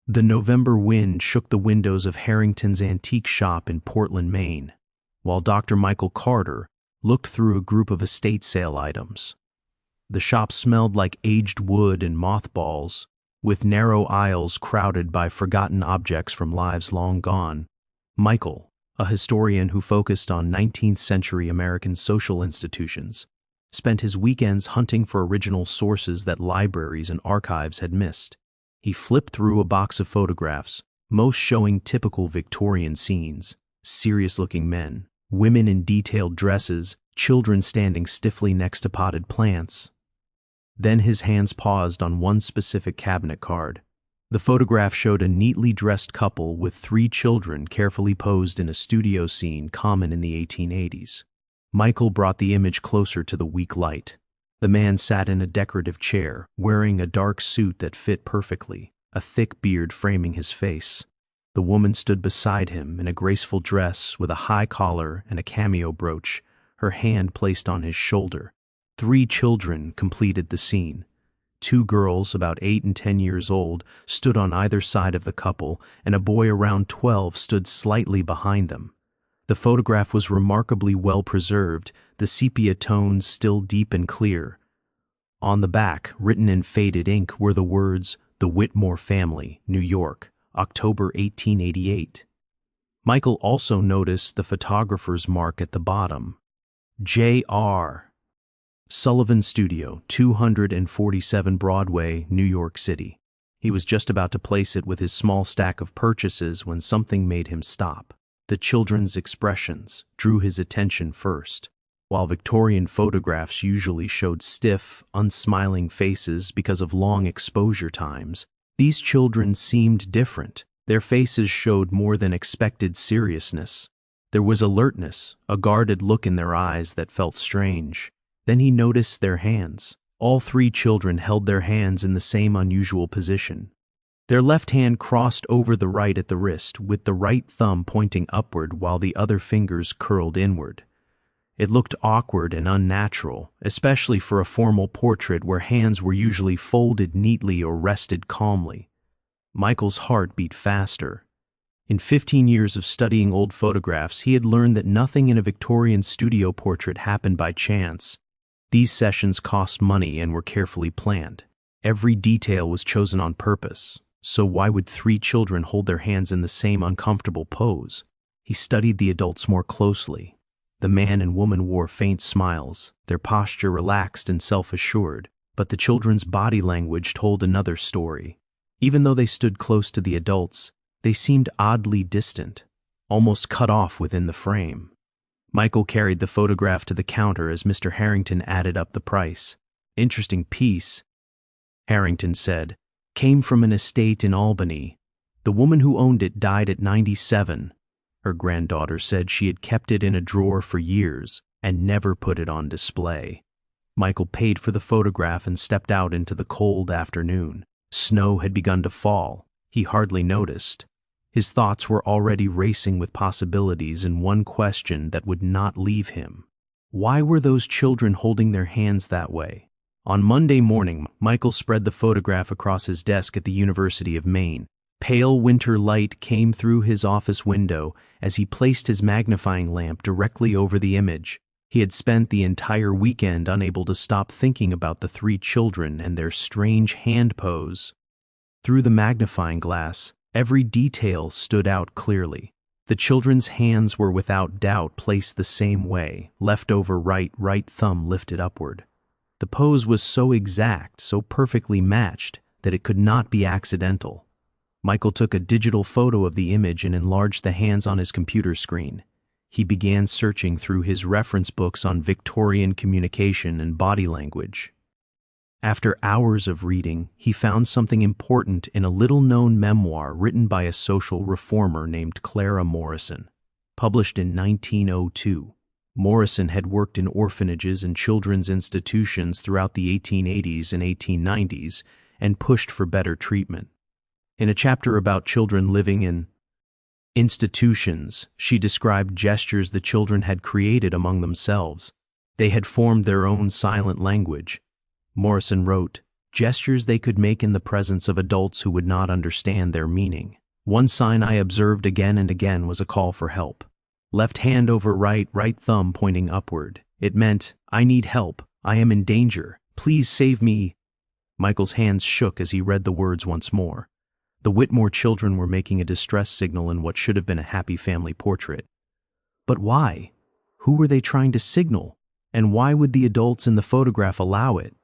The November wind shook the windows of Harrington's antique shop in Portland, Maine, while Dr. Michael Carter looked through a group of estate sale items. The shop smelled like aged wood and mothballs, with narrow aisles crowded by forgotten objects from lives long gone. Michael, a historian who focused on 19th-century American social institutions, spent his weekends hunting for original sources that libraries and archives had missed. He flipped through a box of photographs, most showing typical Victorian scenes: serious-looking men, women in detailed dresses, children standing stiffly next to potted plants. Then his hands paused on one specific cabinet card. The photograph showed a neatly dressed couple with 3 children carefully posed in a studio scene common in the 1880s. Michael brought the image closer to the weak light. The man sat in a decorative chair, wearing a dark suit that fit perfectly, a thick beard framing his face. The woman stood beside him in a graceful dress with a high collar and a cameo brooch, her hand placed on his shoulder. 3 children completed the scene. 2 girls, about 8 and 10 years old, stood on either side of the couple, and a boy around 12 stood slightly behind them. The photograph was remarkably well preserved, the sepia tones still deep and clear. On the back, written in faded ink, were the words, "The Whitmore Family, New York, October 1888. Michael also noticed the photographer's mark at the bottom. J.R. Sullivan Studio, 247 Broadway, New York City. He was just about to place it with his small stack of purchases when something made him stop. The children's expressions drew his attention first. While Victorian photographs usually showed stiff, unsmiling faces because of long exposure times, these children seemed different. Their faces showed more than expected seriousness. There was alertness, a guarded look in their eyes that felt strange. Then he noticed their hands. All 3 children held their hands in the same unusual position. Their left hand crossed over the right at the wrist, with the right thumb pointing upward while the other fingers curled inward. It looked awkward and unnatural, especially for a formal portrait where hands were usually folded neatly or rested calmly. Michael's heart beat faster. In 15 years of studying old photographs, he had learned that nothing in a Victorian studio portrait happened by chance. These sessions cost money and were carefully planned. Every detail was chosen on purpose. So why would 3 children hold their hands in the same uncomfortable pose? He studied the adults more closely. The man and woman wore faint smiles, their posture relaxed and self-assured, but the children's body language told another story. Even though they stood close to the adults, they seemed oddly distant, almost cut off within the frame. Michael carried the photograph to the counter as Mr. Harrington added up the price. "Interesting piece," Harrington said. "Came from an estate in Albany. The woman who owned it died at 97. Her granddaughter said she had kept it in a drawer for years and never put it on display." Michael paid for the photograph and stepped out into the cold afternoon. Snow had begun to fall. He hardly noticed. His thoughts were already racing with possibilities and one question that would not leave him. Why were those children holding their hands that way? On Monday morning, Michael spread the photograph across his desk at the University of Maine. Pale winter light came through his office window as he placed his magnifying lamp directly over the image. He had spent the entire weekend unable to stop thinking about the 3 children and their strange hand pose. Through the magnifying glass, every detail stood out clearly. The children's hands were without doubt placed the same way, left over right thumb lifted upward. The pose was so exact, so perfectly matched, that it could not be accidental. Michael took a digital photo of the image and enlarged the hands on his computer screen. He began searching through his reference books on Victorian communication and body language. After hours of reading, he found something important in a little-known memoir written by a social reformer named Clara Morrison, published in 1902. Morrison had worked in orphanages and children's institutions throughout the 1880s and 1890s and pushed for better treatment. In a chapter about children living in institutions, she described gestures the children had created among themselves. They had formed their own silent language. Morrison wrote, gestures they could make in the presence of adults who would not understand their meaning. One sign I observed again and again was a call for help. Left hand over right, right thumb pointing upward. It meant, "I need help. I am in danger. Please save me." Michael's hands shook as he read the words once more. The Whitmore children were making a distress signal in what should have been a happy family portrait. But why? Who were they trying to signal? And why would the adults in the photograph allow it?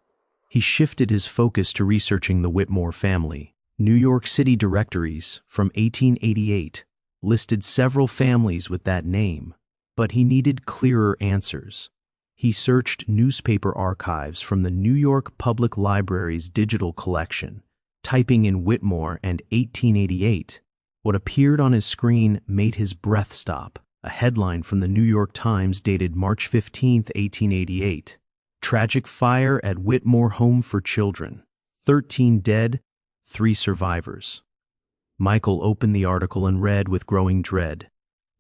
He shifted his focus to researching the Whitmore family. New York City directories from 1888 listed several families with that name, but he needed clearer answers. He searched newspaper archives from the New York Public Library's digital collection. Typing in Whitmore and 1888, what appeared on his screen made his breath stop. A headline from the New York Times dated March 15, 1888. Tragic fire at Whitmore Home for Children. 13 dead, 3 survivors. Michael opened the article and read with growing dread.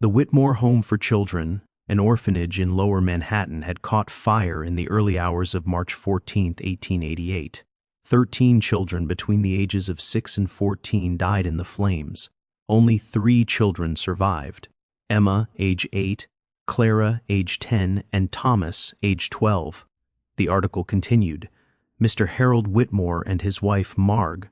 The Whitmore Home for Children, an orphanage in Lower Manhattan, had caught fire in the early hours of March 14, 1888. 13 children between the ages of 6 and 14 died in the flames. Only 3 children survived. Emma, age 8, Clara, age 10, and Thomas, age 12. The article continued. Mr. Harold Whitmore and his wife Marg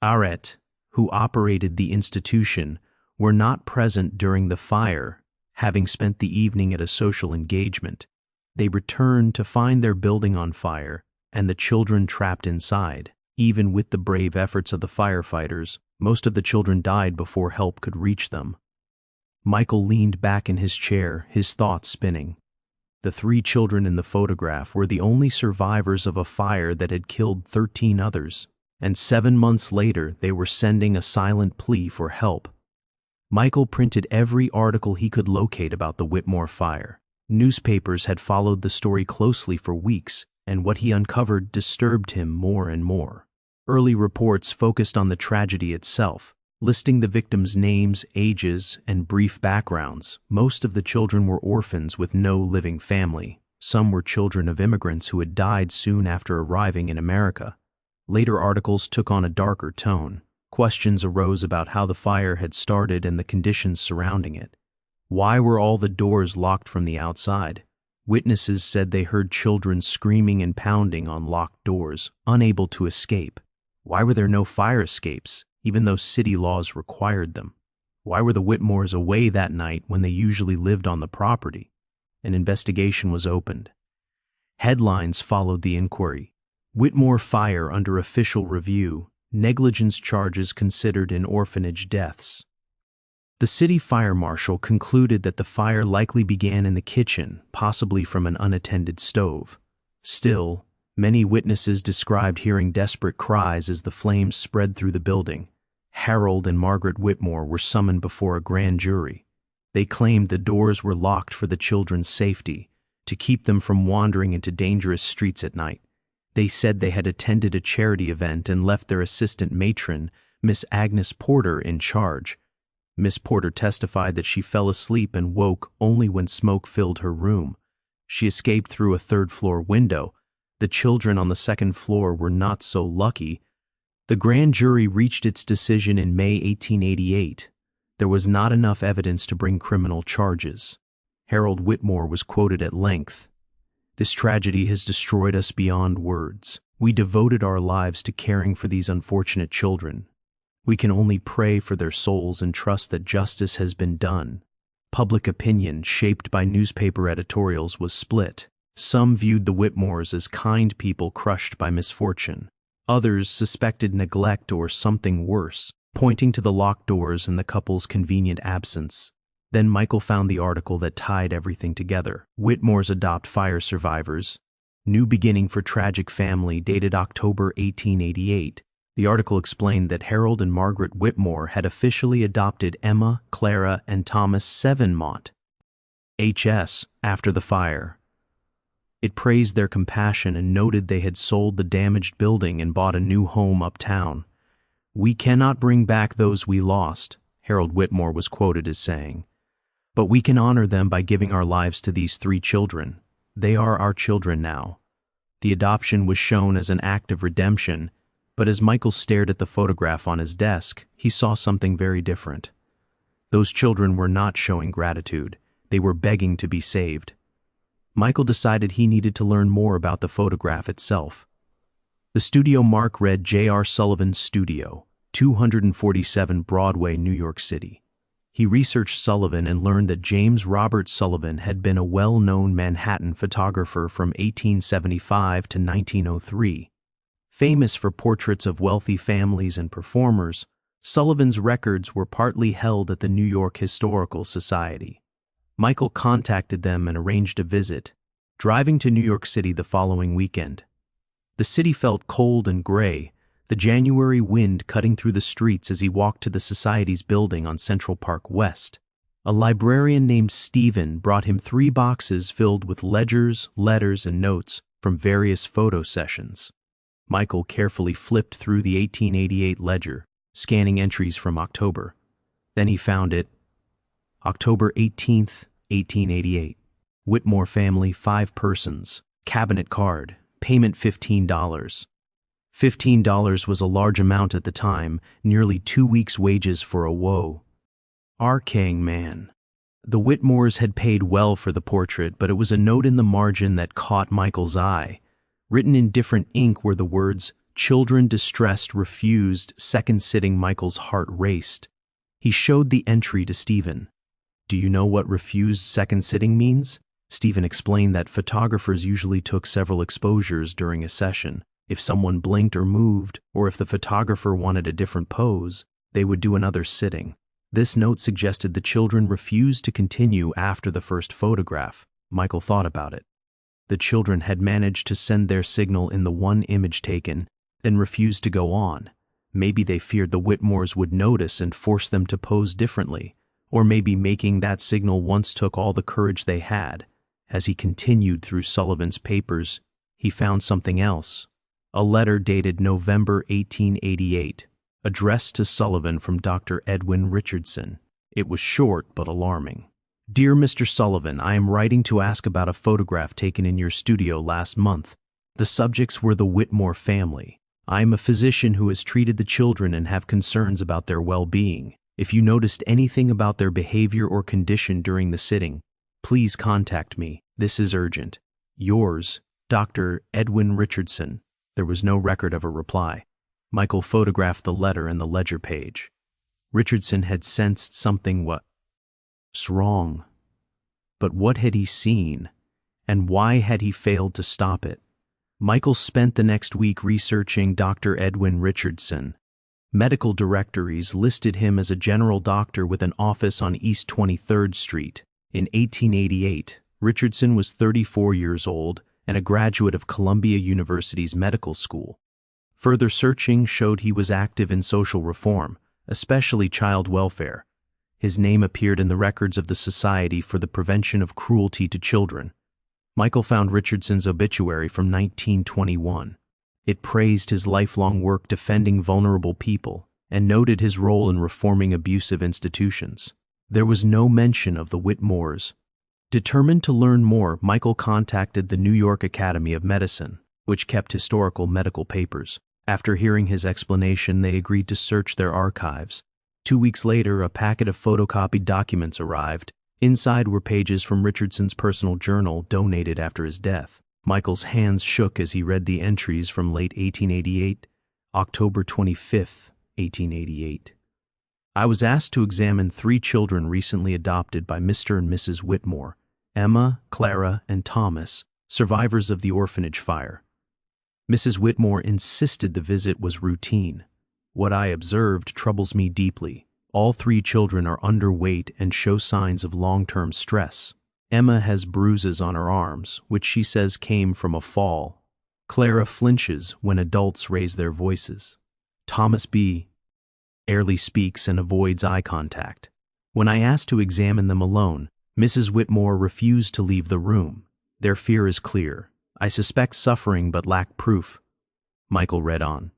Arrett, who operated the institution, were not present during the fire, having spent the evening at a social engagement. They returned to find their building on fire and the children trapped inside. Even with the brave efforts of the firefighters, most of the children died before help could reach them. Michael leaned back in his chair, his thoughts spinning. The 3 children in the photograph were the only survivors of a fire that had killed 13 others, and 7 months later they were sending a silent plea for help. Michael printed every article he could locate about the Whitmore fire. Newspapers had followed the story closely for weeks, and what he uncovered disturbed him more and more. Early reports focused on the tragedy itself, listing the victims' names, ages, and brief backgrounds. Most of the children were orphans with no living family. Some were children of immigrants who had died soon after arriving in America. Later articles took on a darker tone. Questions arose about how the fire had started and the conditions surrounding it. Why were all the doors locked from the outside? Witnesses said they heard children screaming and pounding on locked doors, unable to escape. Why were there no fire escapes, even though city laws required them? Why were the Whitmores away that night when they usually lived on the property? An investigation was opened. Headlines followed the inquiry. Whitmore fire under official review, negligence charges considered in orphanage deaths. The city fire marshal concluded that the fire likely began in the kitchen, possibly from an unattended stove. Still, many witnesses described hearing desperate cries as the flames spread through the building. Harold and Margaret Whitmore were summoned before a grand jury. They claimed the doors were locked for the children's safety, to keep them from wandering into dangerous streets at night. They said they had attended a charity event and left their assistant matron, Miss Agnes Porter, in charge. Miss Porter testified that she fell asleep and woke only when smoke filled her room. She escaped through a third-floor window. The children on the second floor were not so lucky. The grand jury reached its decision in May 1888. There was not enough evidence to bring criminal charges. Harold Whitmore was quoted at length. "This tragedy has destroyed us beyond words. We devoted our lives to caring for these unfortunate children. We can only pray for their souls and trust that justice has been done." Public opinion, shaped by newspaper editorials, was split. Some viewed the Whitmores as kind people crushed by misfortune. Others suspected neglect or something worse, pointing to the locked doors and the couple's convenient absence. Then Michael found the article that tied everything together. Whitmores adopt fire survivors. New beginning for tragic family, dated October 1888. The article explained that Harold and Margaret Whitmore had officially adopted Emma, Clara, and Thomas Sevenmont, HS, after the fire. It praised their compassion and noted they had sold the damaged building and bought a new home uptown. "We cannot bring back those we lost," Harold Whitmore was quoted as saying, "but we can honor them by giving our lives to these 3 children. They are our children now." The adoption was shown as an act of redemption, but as Michael stared at the photograph on his desk, he saw something very different. Those children were not showing gratitude. They were begging to be saved. Michael decided he needed to learn more about the photograph itself. The studio mark read J.R. Sullivan's Studio, 247 Broadway, New York City. He researched Sullivan and learned that James Robert Sullivan had been a well-known Manhattan photographer from 1875 to 1903. Famous for portraits of wealthy families and performers, Sullivan's records were partly held at the New York Historical Society. Michael contacted them and arranged a visit, driving to New York City the following weekend. The city felt cold and gray, the January wind cutting through the streets as he walked to the Society's building on Central Park West. A librarian named Stephen brought him 3 boxes filled with ledgers, letters, and notes from various photo sessions. Michael carefully flipped through the 1888 ledger, scanning entries from October. Then he found it. October 18th, 1888. Whitmore family, 5 persons. Cabinet card. Payment $15. $15 was a large amount at the time, nearly 2 weeks' wages for a arcane man. The Whitmores had paid well for the portrait, but it was a note in the margin that caught Michael's eye. Written in different ink were the words, "Children distressed, refused." Second sitting, Michael's heart raced. He showed the entry to Stephen. "Do you know what refused second sitting means?" Stephen explained that photographers usually took several exposures during a session. If someone blinked or moved, or if the photographer wanted a different pose, they would do another sitting. This note suggested the children refused to continue after the first photograph. Michael thought about it. The children had managed to send their signal in the one image taken, then refused to go on. Maybe they feared the Whitmores would notice and force them to pose differently, or maybe making that signal once took all the courage they had. As he continued through Sullivan's papers, he found something else. A letter dated November 1888, addressed to Sullivan from Dr. Edwin Richardson. It was short but alarming. "Dear Mr. Sullivan, I am writing to ask about a photograph taken in your studio last month. The subjects were the Whitmore family. I am a physician who has treated the children and have concerns about their well-being. If you noticed anything about their behavior or condition during the sitting, please contact me. This is urgent. Yours, Dr. Edwin Richardson." There was no record of a reply. Michael photographed the letter and the ledger page. Richardson had sensed something was wrong. But what had he seen? And why had he failed to stop it? Michael spent the next week researching Dr. Edwin Richardson. Medical directories listed him as a general doctor with an office on East 23rd Street. In 1888, Richardson was 34 years old and a graduate of Columbia University's medical school. Further searching showed he was active in social reform, especially child welfare. His name appeared in the records of the Society for the Prevention of Cruelty to Children. Michael found Richardson's obituary from 1921. It praised his lifelong work defending vulnerable people and noted his role in reforming abusive institutions. There was no mention of the Whitmores. Determined to learn more, Michael contacted the New York Academy of Medicine, which kept historical medical papers. After hearing his explanation, they agreed to search their archives. 2 weeks later, a packet of photocopied documents arrived. Inside were pages from Richardson's personal journal donated after his death. Michael's hands shook as he read the entries from late 1888, October 25th, 1888. "I was asked to examine 3 children recently adopted by Mr. and Mrs. Whitmore, Emma, Clara, and Thomas, survivors of the orphanage fire. Mrs. Whitmore insisted the visit was routine. What I observed troubles me deeply. All 3 children are underweight and show signs of long-term stress. Emma has bruises on her arms, which she says came from a fall. Clara flinches when adults raise their voices. Thomas barely speaks and avoids eye contact. When I asked to examine them alone, Mrs. Whitmore refused to leave the room. Their fear is clear. I suspect suffering but lack proof." Michael read on.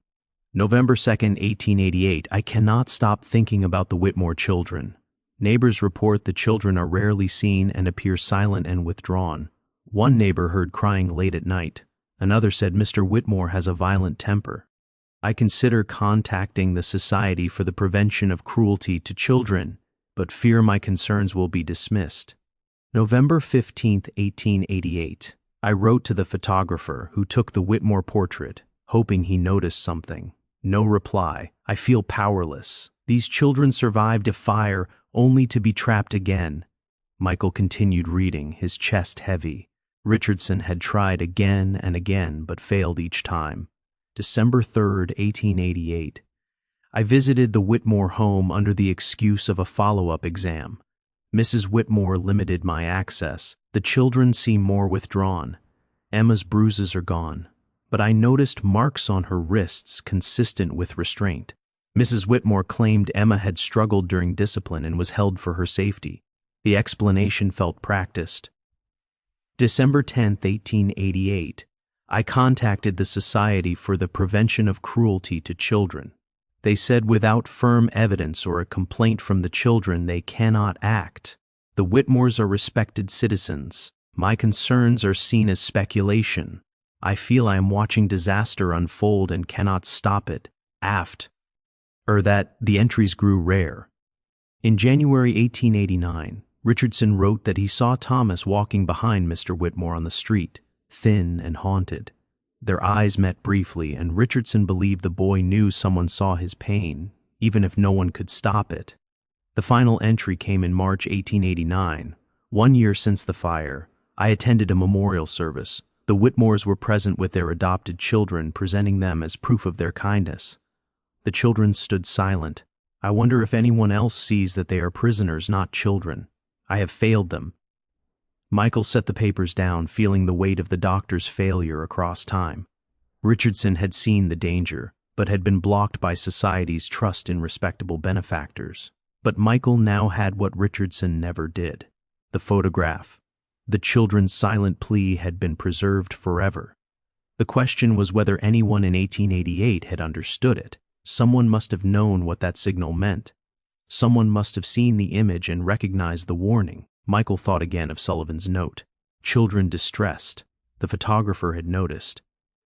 November 2nd, 1888, "I cannot stop thinking about the Whitmore children. Neighbors report the children are rarely seen and appear silent and withdrawn. One neighbor heard crying late at night. Another said Mr. Whitmore has a violent temper. I consider contacting the Society for the Prevention of Cruelty to Children, but fear my concerns will be dismissed. November 15, 1888. I wrote to the photographer who took the Whitmore portrait, hoping he noticed something. No reply. I feel powerless. These children survived a fire only to be trapped again. Michael continued reading, his chest heavy. Richardson had tried again and again, but failed each time. December 3, 1888. I visited the Whitmore home under the excuse of a follow-up exam. Mrs. Whitmore limited my access. The children seem more withdrawn. Emma's bruises are gone, but I noticed marks on her wrists consistent with restraint. Mrs. Whitmore claimed Emma had struggled during discipline and was held for her safety. The explanation felt practiced. December 10, 1888. I contacted the Society for the Prevention of Cruelty to Children. They said without firm evidence or a complaint from the children, they cannot act. The Whitmores are respected citizens. My concerns are seen as speculation. I feel I am watching disaster unfold and cannot stop it. That the entries grew rare. In January 1889, Richardson wrote that he saw Thomas walking behind Mr. Whitmore on the street, thin and haunted. Their eyes met briefly, and Richardson believed the boy knew someone saw his pain, even if no one could stop it. The final entry came in March 1889. 1 year since the fire, I attended a memorial service. The Whitmores were present with their adopted children, presenting them as proof of their kindness. The children stood silent. I wonder if anyone else sees that they are prisoners, not children. I have failed them. Michael set the papers down, feeling the weight of the doctor's failure across time. Richardson had seen the danger, but had been blocked by society's trust in respectable benefactors. But Michael now had what Richardson never did: the photograph. The children's silent plea had been preserved forever. The question was whether anyone in 1888 had understood it. Someone must have known what that signal meant. Someone must have seen the image and recognized the warning. Michael thought again of Sullivan's note. Children distressed. The photographer had noticed.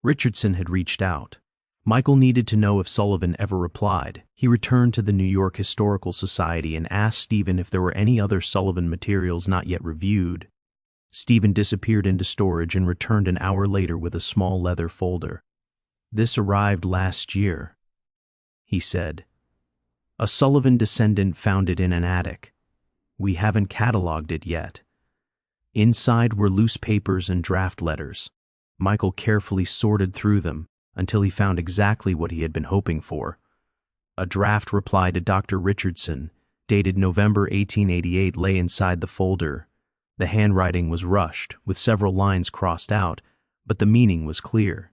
Richardson had reached out. Michael needed to know if Sullivan ever replied. He returned to the New York Historical Society and asked Stephen if there were any other Sullivan materials not yet reviewed. Stephen disappeared into storage and returned an hour later with a small leather folder. "This arrived last year," he said. "A Sullivan descendant found it in an attic. We haven't cataloged it yet." Inside were loose papers and draft letters. Michael carefully sorted through them until he found exactly what he had been hoping for. A draft reply to Dr. Richardson, dated November 1888, lay inside the folder. The handwriting was rushed, with several lines crossed out, but the meaning was clear.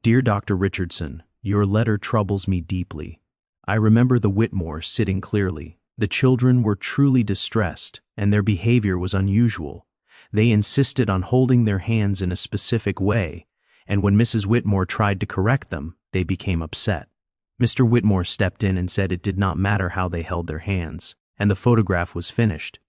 "Dear Dr. Richardson, your letter troubles me deeply. I remember the Whitmores sitting clearly. The children were truly distressed, and their behavior was unusual. They insisted on holding their hands in a specific way, and when Mrs. Whitmore tried to correct them, they became upset. Mr. Whitmore stepped in and said it did not matter how they held their hands, and the photograph was finished.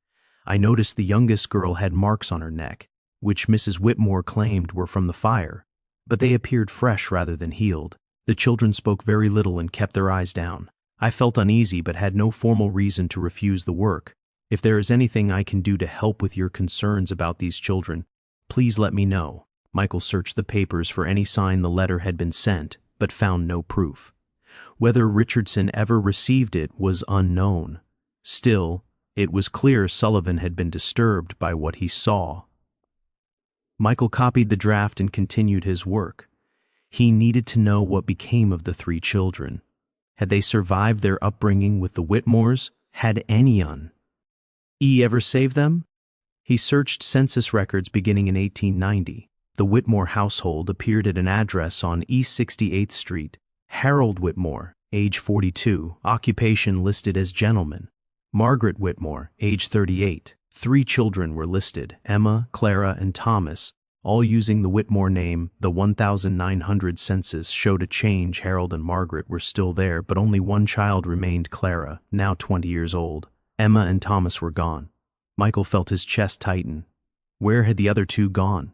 I noticed the youngest girl had marks on her neck, which Mrs. Whitmore claimed were from the fire, but they appeared fresh rather than healed. The children spoke very little and kept their eyes down. I felt uneasy but had no formal reason to refuse the work. If there is anything I can do to help with your concerns about these children, please let me know." Michael searched the papers for any sign the letter had been sent, but found no proof. Whether Richardson ever received it was unknown. Still, it was clear Sullivan had been disturbed by what he saw. Michael copied the draft and continued his work. He needed to know what became of the 3 children. Had they survived their upbringing with the Whitmores? Had anyone ever saved them? He searched census records beginning in 1890. The Whitmore household appeared at an address on East 68th Street. Harold Whitmore, age 42, occupation listed as gentleman. Margaret Whitmore, age 38. 3 children were listed: Emma, Clara, and Thomas, all using the Whitmore name. The 1900 census showed a change. Harold and Margaret were still there, but only one child remained, Clara, now 20 years old. Emma and Thomas were gone. Michael felt his chest tighten. Where had the other 2 gone?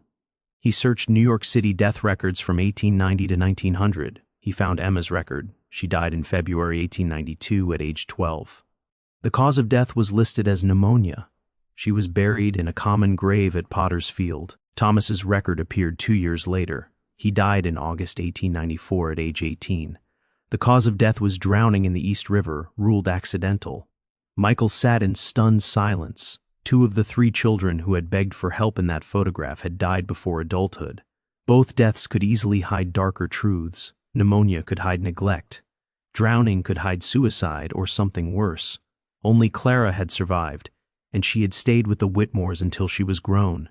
He searched New York City death records from 1890 to 1900. He found Emma's record. She died in February 1892 at age 12. The cause of death was listed as pneumonia. She was buried in a common grave at Potter's Field. Thomas's record appeared 2 years later. He died in August 1894 at age 18. The cause of death was drowning in the East River, ruled accidental. Michael sat in stunned silence. 2 of the 3 children who had begged for help in that photograph had died before adulthood. Both deaths could easily hide darker truths. Pneumonia could hide neglect. Drowning could hide suicide or something worse. Only Clara had survived, and she had stayed with the Whitmores until she was grown.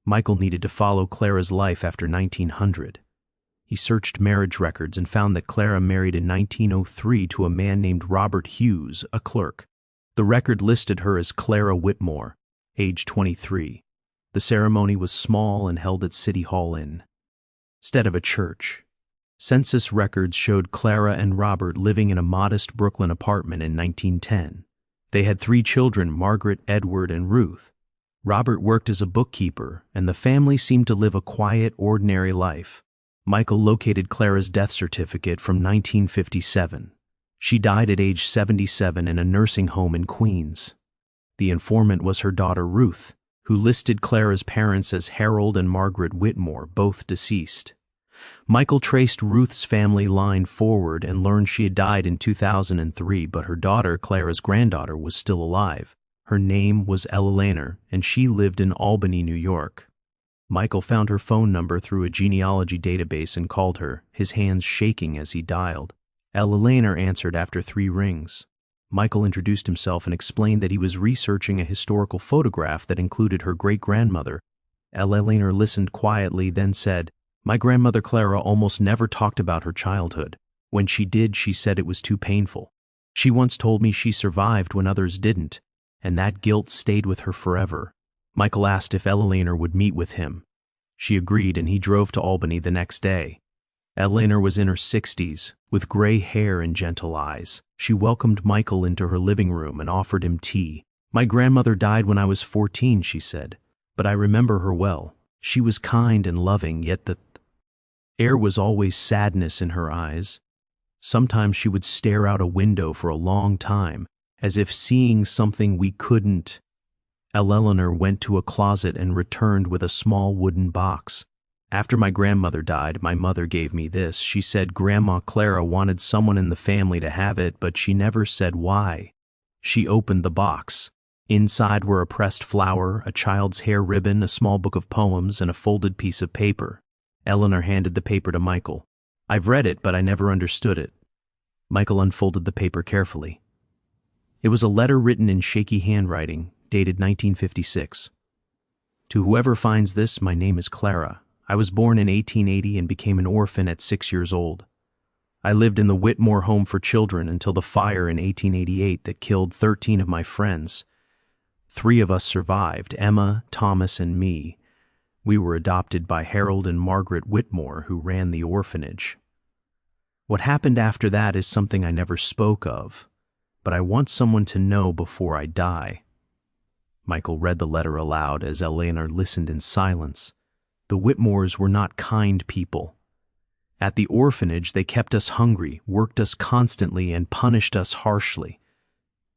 Michael needed to follow Clara's life after 1900. He searched marriage records and found that Clara married in 1903 to a man named Robert Hughes, a clerk. The record listed her as Clara Whitmore, age 23. The ceremony was small and held at City Hall instead of a church. Census records showed Clara and Robert living in a modest Brooklyn apartment in 1910. They had 3 children, Margaret, Edward, and Ruth. Robert worked as a bookkeeper, and the family seemed to live a quiet, ordinary life. Michael located Clara's death certificate from 1957. She died at age 77 in a nursing home in Queens. The informant was her daughter Ruth, who listed Clara's parents as Harold and Margaret Whitmore, both deceased. Michael traced Ruth's family line forward and learned she had died in 2003, but her daughter, Clara's granddaughter, was still alive. Her name was Ella Lehner, and she lived in Albany, New York. Michael found her phone number through a genealogy database and called her, his hands shaking as he dialed. Ella Lehner answered after 3 rings. Michael introduced himself and explained that he was researching a historical photograph that included her great-grandmother. Ella Lehner listened quietly, then said, "My grandmother Clara almost never talked about her childhood. When she did, she said it was too painful. She once told me she survived when others didn't, and that guilt stayed with her forever." Michael asked if Ella Lehner would meet with him. She agreed, and he drove to Albany the next day. Ella Lehner was in her 60s, with gray hair and gentle eyes. She welcomed Michael into her living room and offered him tea. "My grandmother died when I was 14, she said, "but I remember her well. She was kind and loving, yet the air was always sadness in her eyes. Sometimes she would stare out a window for a long time, as if seeing something we couldn't." Ella Lehner went to a closet and returned with a small wooden box. "After my grandmother died, my mother gave me this. She said Grandma Clara wanted someone in the family to have it, but she never said why." She opened the box. Inside were a pressed flower, a child's hair ribbon, a small book of poems, and a folded piece of paper. Eleanor handed the paper to Michael. "I've read it, but I never understood it." Michael unfolded the paper carefully. It was a letter written in shaky handwriting, dated 1956. "To whoever finds this, my name is Clara. I was born in 1880 and became an orphan at 6 years old. I lived in the Whitmore Home for Children until the fire in 1888 that killed 13 of my friends. 3 of us survived, Emma, Thomas, and me. We were adopted by Harold and Margaret Whitmore, who ran the orphanage. What happened after that is something I never spoke of, but I want someone to know before I die." Michael read the letter aloud as Eleanor listened in silence. The Whitmores were not kind people. At the orphanage, they kept us hungry, worked us constantly, and punished us harshly.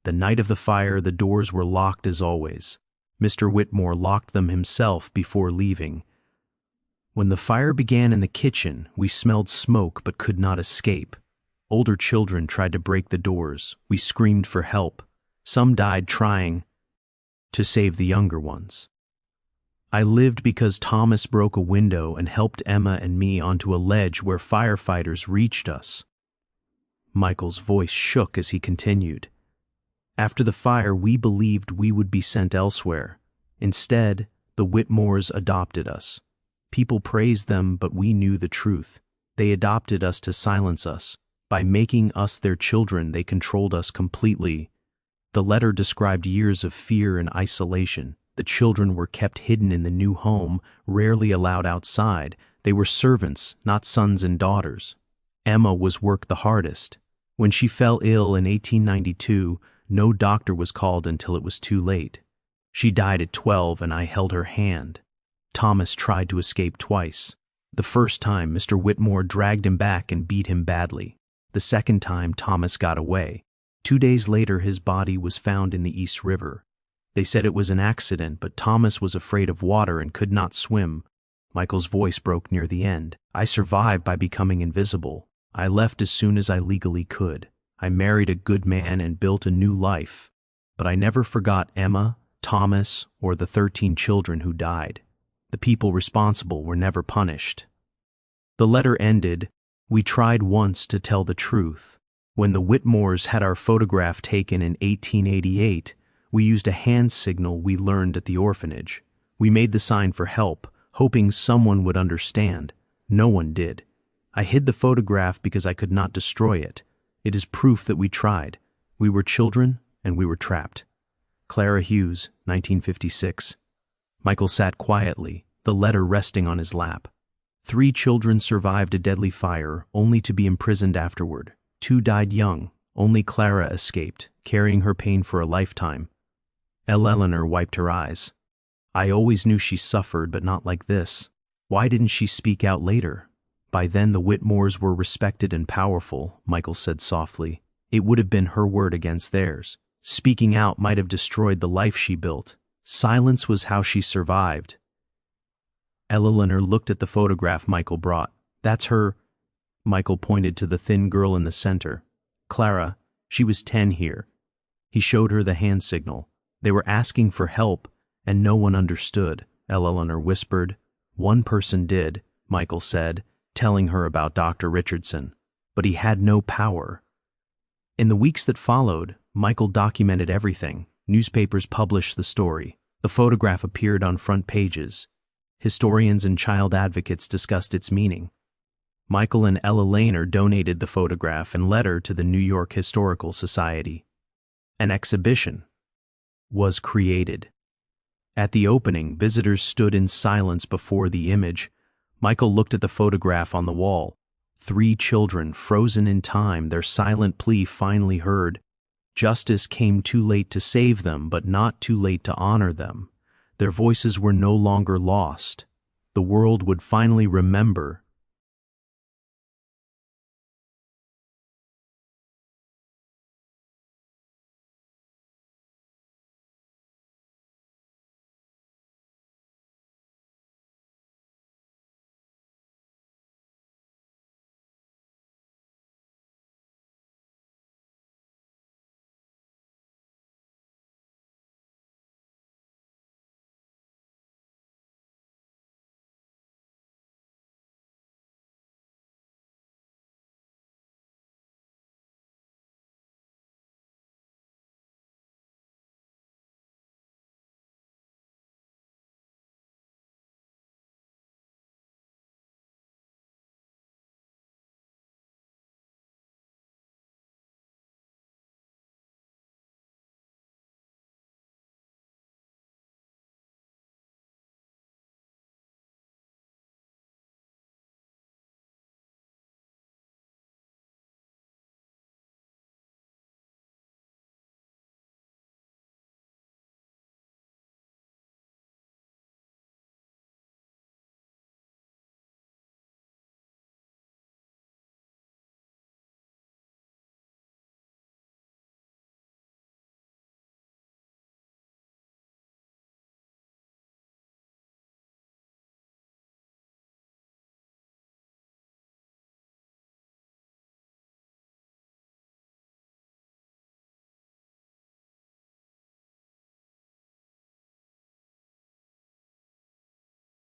The night of the fire, the doors were locked as always. Mr. Whitmore locked them himself before leaving. When the fire began in the kitchen, we smelled smoke but could not escape. Older children tried to break the doors. We screamed for help. Some died trying to save the younger ones. I lived because Thomas broke a window and helped Emma and me onto a ledge where firefighters reached us." Michael's voice shook as he continued. "After the fire, we believed we would be sent elsewhere. Instead, the Whitmores adopted us. People praised them, but we knew the truth. They adopted us to silence us. By making us their children, they controlled us completely." The letter described years of fear and isolation. The children were kept hidden in the new home, rarely allowed outside. They were servants, not sons and daughters. Emma was worked the hardest. When she fell ill in 1892, no doctor was called until it was too late. She died at 12, and I held her hand. Thomas tried to escape twice. The first time, Mr. Whitmore dragged him back and beat him badly. The second time, Thomas got away. 2 days later, his body was found in the East River. They said it was an accident, but Thomas was afraid of water and could not swim. Michael's voice broke near the end. I survived by becoming invisible. I left as soon as I legally could. I married a good man and built a new life. But I never forgot Emma, Thomas, or the 13 children who died. The people responsible were never punished. The letter ended, we tried once to tell the truth. When the Whitmores had our photograph taken in 1888, we used a hand signal we learned at the orphanage. We made the sign for help, hoping someone would understand. No one did. I hid the photograph because I could not destroy it. It is proof that we tried. We were children and we were trapped. Clara Hughes, 1956. Michael sat quietly, the letter resting on his lap. 3 children survived a deadly fire, only to be imprisoned afterward. 2 died young. Only Clara escaped, carrying her pain for a lifetime. Eleanor wiped her eyes. I always knew she suffered, but not like this. Why didn't she speak out later? By then the Whitmores were respected and powerful, Michael said softly. It would have been her word against theirs. Speaking out might have destroyed the life she built. Silence was how she survived. Eleanor looked at the photograph Michael brought. That's her. Michael pointed to the thin girl in the center. Clara, she was 10 here. He showed her the hand signal. They were asking for help, and no one understood, Eleanor whispered. One person did, Michael said, telling her about Dr. Richardson, but he had no power. In the weeks that followed, Michael documented everything. Newspapers published the story. The photograph appeared on front pages. Historians and child advocates discussed its meaning. Michael and Ella Lehner donated the photograph and letter to the New York Historical Society. An exhibition was created. At the opening, visitors stood in silence before the image. Michael looked at the photograph on the wall. 3 children frozen in time, their silent plea finally heard. Justice came too late to save them, but not too late to honor them. Their voices were no longer lost. The world would finally remember